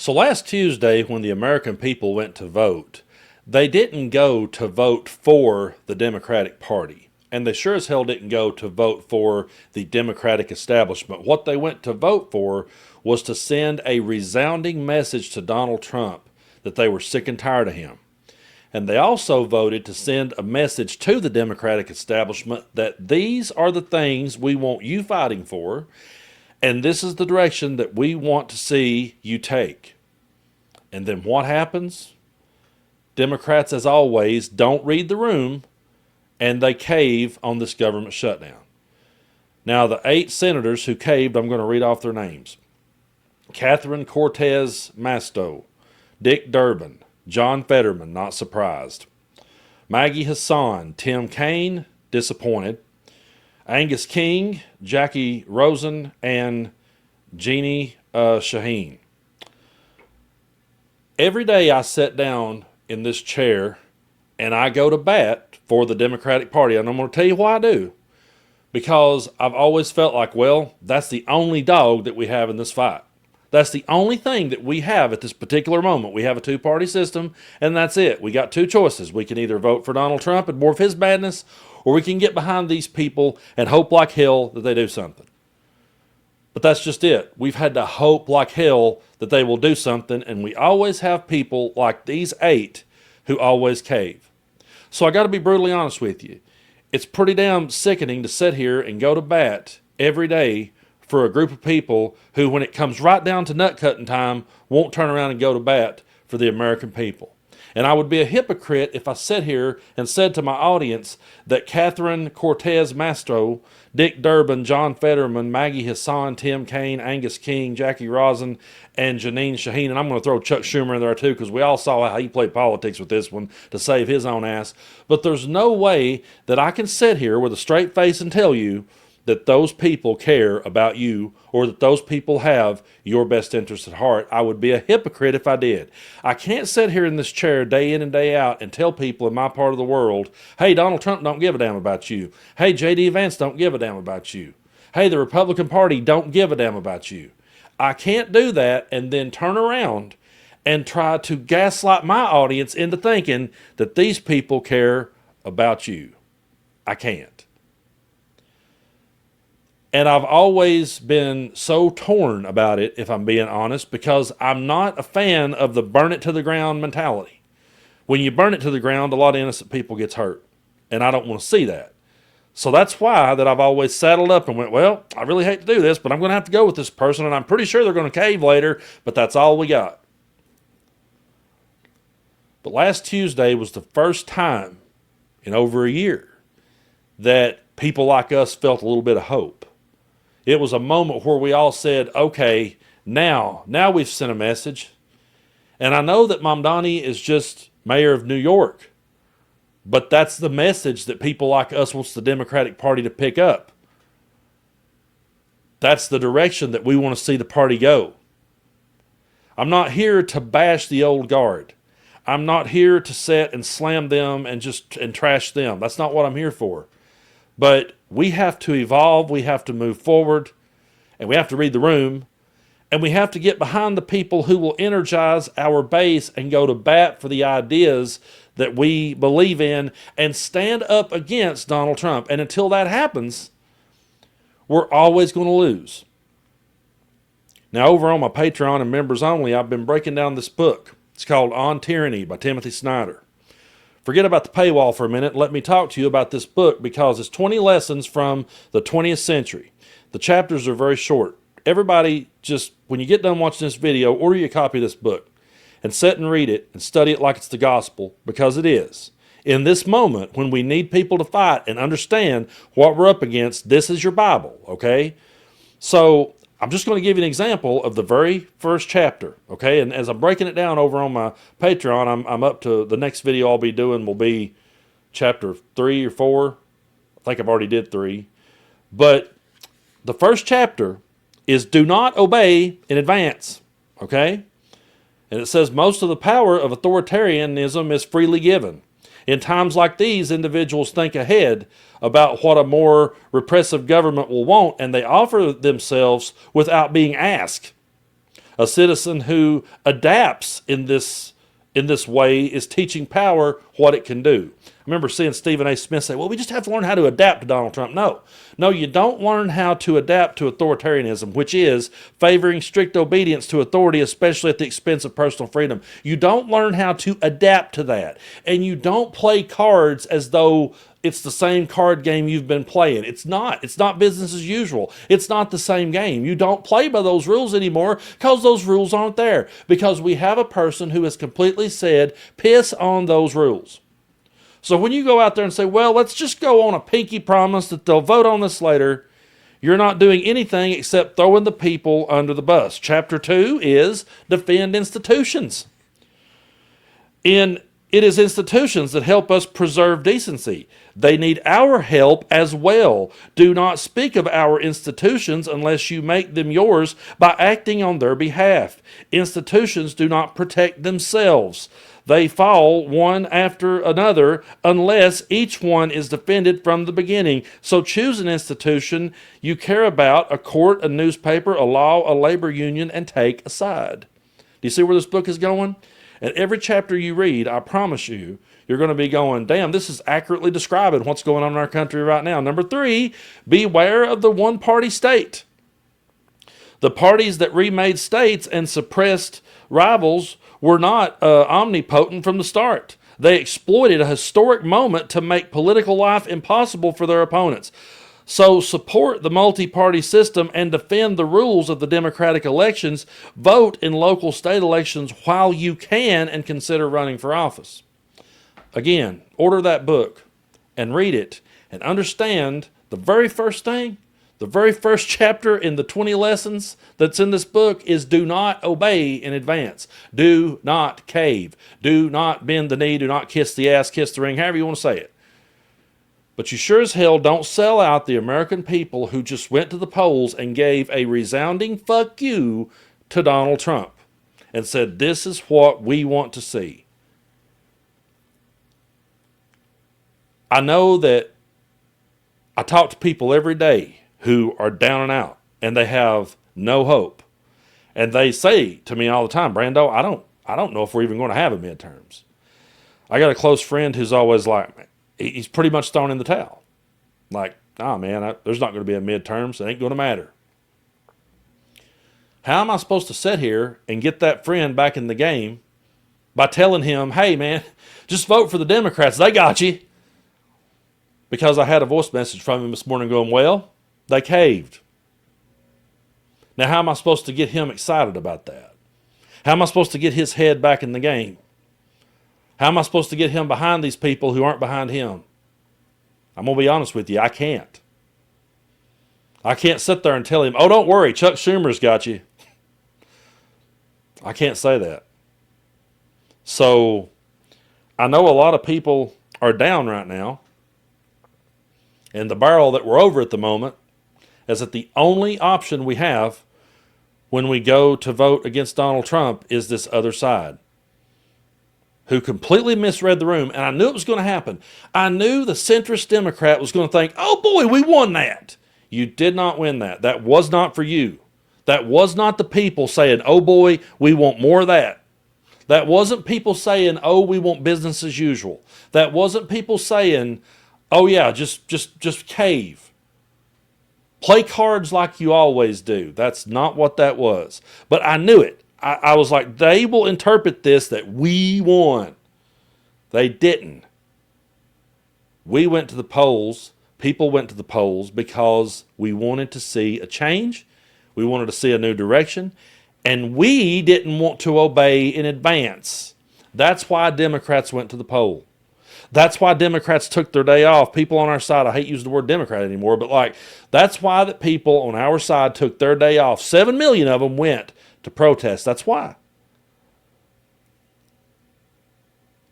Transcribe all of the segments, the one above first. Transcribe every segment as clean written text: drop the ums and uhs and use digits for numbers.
So last Tuesday, when the American people went to vote, they didn't go to vote for the Democratic Party. And they sure as hell didn't go to vote for the Democratic establishment. What they went to vote for was to send a resounding message to Donald Trump that they were sick and tired of him. And they also voted to send a message to the Democratic establishment that these are the things we want you fighting for, and this is the direction that we want to see you take. And then what happens? Democrats, as always, don't read the room, and they cave on this government shutdown. Now, the 8 senators who caved, I'm going to read off their names. Catherine Cortez Masto, Dick Durbin, John Fetterman, not surprised. Maggie Hassan, Tim Kaine, disappointed. Angus King, Jackie Rosen, and Jeannie Shaheen. Every day I sit down in this chair and I go to bat for the Democratic Party. And I'm going to tell you why I do. Because I've always felt like, well, that's the only dog that we have in this fight. That's the only thing that we have at this particular moment. We have a 2-party system, and that's it. We got 2 choices. We can either vote for Donald Trump and more of his badness, or we can get behind these people and hope like hell that they do something. But that's just it. We've had to hope like hell that they will do something, and we always have people like these 8 who always cave. So I got to be brutally honest with you. It's pretty damn sickening to sit here and go to bat every day for a group of people who, when it comes right down to nut cutting time, won't turn around and go to bat for the American people. And I would be a hypocrite if I sat here and said to my audience that Catherine Cortez Masto, Dick Durbin, John Fetterman, Maggie Hassan, Tim Kaine, Angus King, Jackie Rosen, and Janine Shaheen, and I'm going to throw Chuck Schumer in there too, because we all saw how he played politics with this one to save his own ass. But there's no way that I can sit here with a straight face and tell you that those people care about you or that those people have your best interest at heart. I would be a hypocrite if I did. I can't sit here in this chair day in and day out and tell people in my part of the world, hey, Donald Trump don't give a damn about you. Hey, J.D. Vance don't give a damn about you. Hey, the Republican Party don't give a damn about you. I can't do that and then turn around and try to gaslight my audience into thinking that these people care about you. I can't. And I've always been so torn about it, if I'm being honest, because I'm not a fan of the burn it to the ground mentality. When you burn it to the ground, a lot of innocent people gets hurt. And I don't want to see that. So that's why that I've always saddled up and went, well, I really hate to do this, but I'm going to have to go with this person, and I'm pretty sure they're going to cave later, but that's all we got. But last Tuesday was the first time in over a year that people like us felt a little bit of hope. It was a moment where we all said, okay, now we've sent a message. And I know that Mamdani is just mayor of New York, but that's the message that people like us wants the Democratic Party to pick up. That's the direction that we want to see the party go. I'm not here to bash the old guard. I'm not here to sit and slam them and trash them. That's not what I'm here for. But we have to evolve, we have to move forward, and we have to read the room, and we have to get behind the people who will energize our base and go to bat for the ideas that we believe in and stand up against Donald Trump. And until that happens, we're always going to lose. Now, over on my Patreon and members only, I've been breaking down this book. It's called On Tyranny by Timothy Snyder. Forget about the paywall for a minute. Let me talk to you about this book because it's 20 lessons from the 20th century. The chapters are very short. Everybody, just when you get done watching this video, order you a copy of this book and sit and read it and study it like it's the gospel, because it is. In this moment, when we need people to fight and understand what we're up against, this is your Bible, okay? So I'm just going to give you an example of the very first chapter, okay? And as I'm breaking it down over on my Patreon, I'm up to the next video I'll be doing will be chapter 3 or 4. I think I've already did 3. But the first chapter is do not obey in advance, okay? And it says most of the power of authoritarianism is freely given. In times like these, individuals think ahead about what a more repressive government will want, and they offer themselves without being asked. A citizen who adapts in this way is teaching power what it can do. I remember seeing Stephen A. Smith say, well, we just have to learn how to adapt to Donald Trump. No, you don't learn how to adapt to authoritarianism, which is favoring strict obedience to authority, especially at the expense of personal freedom. You don't learn how to adapt to that. And you don't play cards as though it's the same card game you've been playing. It's not. It's not business as usual. It's not the same game. You don't play by those rules anymore because those rules aren't there. Because we have a person who has completely said, piss on those rules. So when you go out there and say, well, let's just go on a pinky promise that they'll vote on this later, you're not doing anything except throwing the people under the bus. Chapter 2 is defend institutions. It is institutions that help us preserve decency. They need our help as well. Do not speak of our institutions unless you make them yours by acting on their behalf. Institutions do not protect themselves. They fall one after another unless each one is defended from the beginning. So choose an institution you care about, a court, a newspaper, a law, a labor union, and take a side. Do you see where this book is going? And every chapter you read, I promise you, you're going to be going, damn, this is accurately describing what's going on in our country right now. Number 3, beware of the one-party state. The parties that remade states and suppressed rivals were not omnipotent from the start. They exploited a historic moment to make political life impossible for their opponents. So support the multi-party system and defend the rules of the democratic elections. Vote in local state elections while you can and consider running for office. Again, order that book and read it and understand the very first thing. The very first chapter in the 20 lessons that's in this book is do not obey in advance. Do not cave. Do not bend the knee. Do not kiss the ass, kiss the ring, however you want to say it. But you sure as hell don't sell out the American people who just went to the polls and gave a resounding fuck you to Donald Trump and said, this is what we want to see. I know that I talk to people every day who are down and out, and they have no hope. And they say to me all the time, Brando, I don't know if we're even going to have a midterms. I got a close friend who's always like, he's pretty much thrown in the towel. Like, nah, man, there's not going to be a midterms. It ain't going to matter. How am I supposed to sit here and get that friend back in the game by telling him, hey, man, just vote for the Democrats. They got you. Because I had a voice message from him this morning going, well, they caved. Now, how am I supposed to get him excited about that? How am I supposed to get his head back in the game? How am I supposed to get him behind these people who aren't behind him? I'm going to be honest with you, I can't. I can't sit there and tell him, oh, don't worry, Chuck Schumer's got you. I can't say that. So, I know a lot of people are down right now. And the barrel that we're over at the moment is that the only option we have when we go to vote against Donald Trump is this other side, who completely misread the room. And I knew it was going to happen. I knew the centrist Democrat was going to think, oh boy, we won that. You did not win that. That was not for you. That was not the people saying, oh boy, we want more of that. That wasn't people saying, oh, we want business as usual. That wasn't people saying, oh yeah, just cave. Play cards like you always do. That's not what that was. But I knew it. I was like, they will interpret this that we won. They didn't. We went to the polls. People went to the polls because we wanted to see a change. We wanted to see a new direction. And we didn't want to obey in advance. That's why Democrats went to the poll. That's why Democrats took their day off. People on our side, I hate using the word Democrat anymore, but that's why that people on our side took their day off. 7 million of them went to protest. That's why.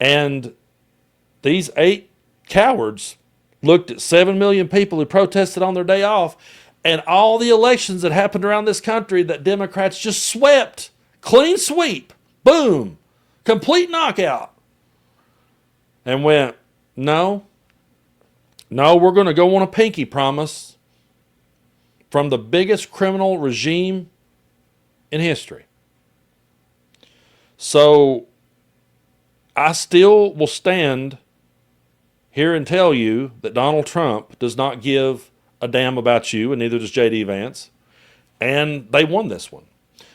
And these 8 cowards looked at 7 million people who protested on their day off, and all the elections that happened around this country that Democrats just swept. Clean sweep. Boom. Complete knockout. And went, no, we're going to go on a pinky promise from the biggest criminal regime in history. So I still will stand here and tell you that Donald Trump does not give a damn about you, and neither does J.D. Vance. And they won this one.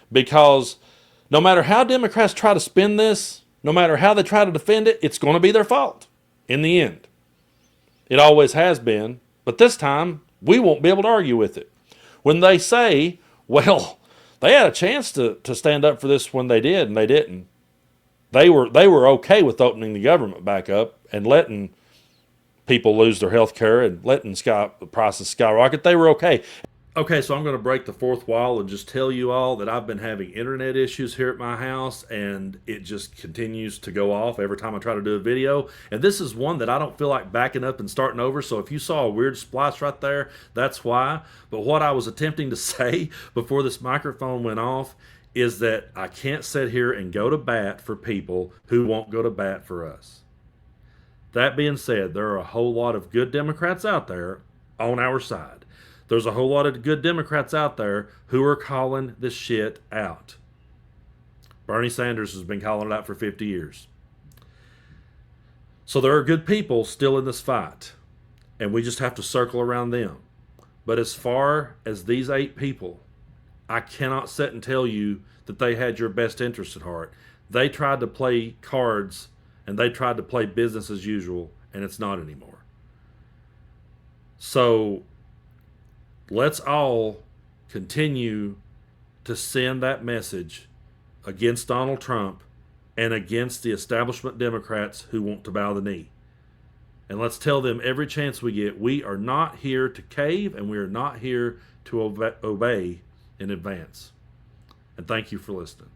Because no matter how Democrats try to spin this, no matter how they try to defend it, it's going to be their fault in the end. It always has been. But this time, we won't be able to argue with it. When they say, well, they had a chance to stand up for this when they did, and they didn't. They were okay with opening the government back up and letting people lose their health care and letting the prices skyrocket. They were okay. Okay, so I'm going to break the fourth wall and just tell you all that I've been having internet issues here at my house, and it just continues to go off every time I try to do a video. And this is one that I don't feel like backing up and starting over, so if you saw a weird splice right there, that's why. But what I was attempting to say before this microphone went off is that I can't sit here and go to bat for people who won't go to bat for us. That being said, there are a whole lot of good Democrats out there on our side. There's a whole lot of good Democrats out there who are calling this shit out. Bernie Sanders has been calling it out for 50 years. So there are good people still in this fight, and we just have to circle around them. But as far as these 8 people, I cannot sit and tell you that they had your best interest at heart. They tried to play cards, and they tried to play business as usual, and it's not anymore. So let's all continue to send that message against Donald Trump and against the establishment Democrats who want to bow the knee. And let's tell them every chance we get, we are not here to cave, and we are not here to obey in advance. And thank you for listening.